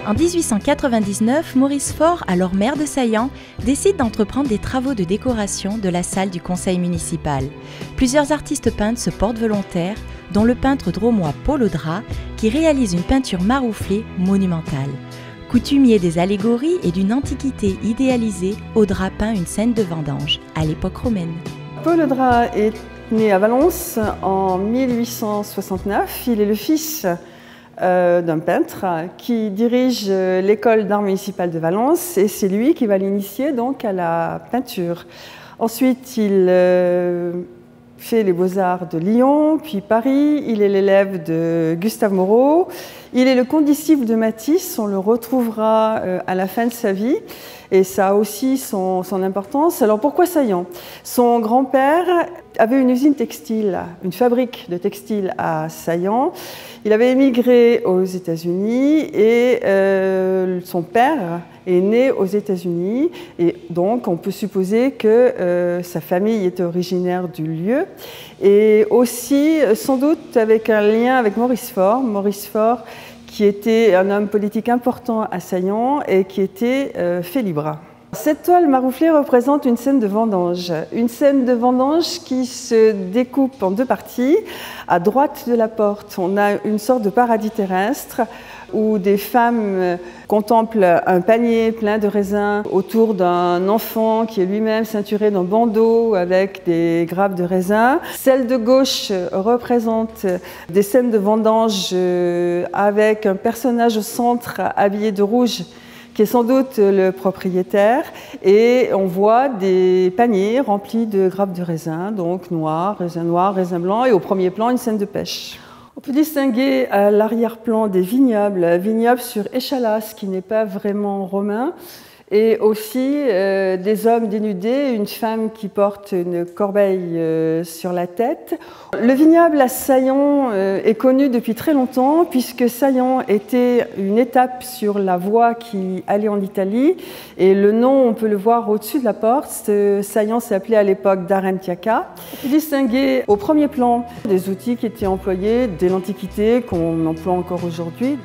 En 1899, Maurice Faure, alors maire de Saillant, décide d'entreprendre des travaux de décoration de la salle du conseil municipal. Plusieurs artistes peintres se portent volontaires, dont le peintre drômois Paul Audrat, qui réalise une peinture marouflée monumentale. Coutumier des allégories et d'une antiquité idéalisée, Audrat peint une scène de vendange, à l'époque romaine. Paul Audrat est né à Valence en 1869. Il est le fils d'un peintre qui dirige l'école d'art municipale de Valence et c'est lui qui va l'initier donc à la peinture. Ensuite, il fait les beaux-arts de Lyon, puis Paris. Il est l'élève de Gustave Moreau. Il est le condisciple de Matisse. On le retrouvera à la fin de sa vie. Et ça a aussi son importance. Alors pourquoi Saillant? Son grand-père avait une usine textile, une fabrique de textile à Saillant. Il avait émigré aux États-Unis et son père est né aux États-Unis. Et donc on peut supposer que sa famille était originaire du lieu. Et aussi, sans doute, avec un lien avec Maurice Faure. Maurice Faure, qui était un homme politique important à Saillant et qui était félibra. Cette toile marouflée représente une scène de vendange. Une scène de vendange qui se découpe en deux parties. À droite de la porte, on a une sorte de paradis terrestre où des femmes contemplent un panier plein de raisins autour d'un enfant qui est lui-même ceinturé d'un bandeau avec des grappes de raisins. Celle de gauche représente des scènes de vendange avec un personnage au centre habillé de rouge qui est sans doute le propriétaire, et on voit des paniers remplis de grappes de raisins, donc noirs, raisins blancs, et au premier plan, une scène de pêche. On peut distinguer à l'arrière-plan des vignobles sur échalas, qui n'est pas vraiment romain, et aussi des hommes dénudés, une femme qui porte une corbeille sur la tête. Le vignoble à Saillant est connu depuis très longtemps puisque Saillant était une étape sur la voie qui allait en Italie et le nom, on peut le voir au-dessus de la porte. Saillant s'appelait à l'époque Darentiaca. On peut distinguer au premier plan des outils qui étaient employés dès l'Antiquité qu'on emploie encore aujourd'hui.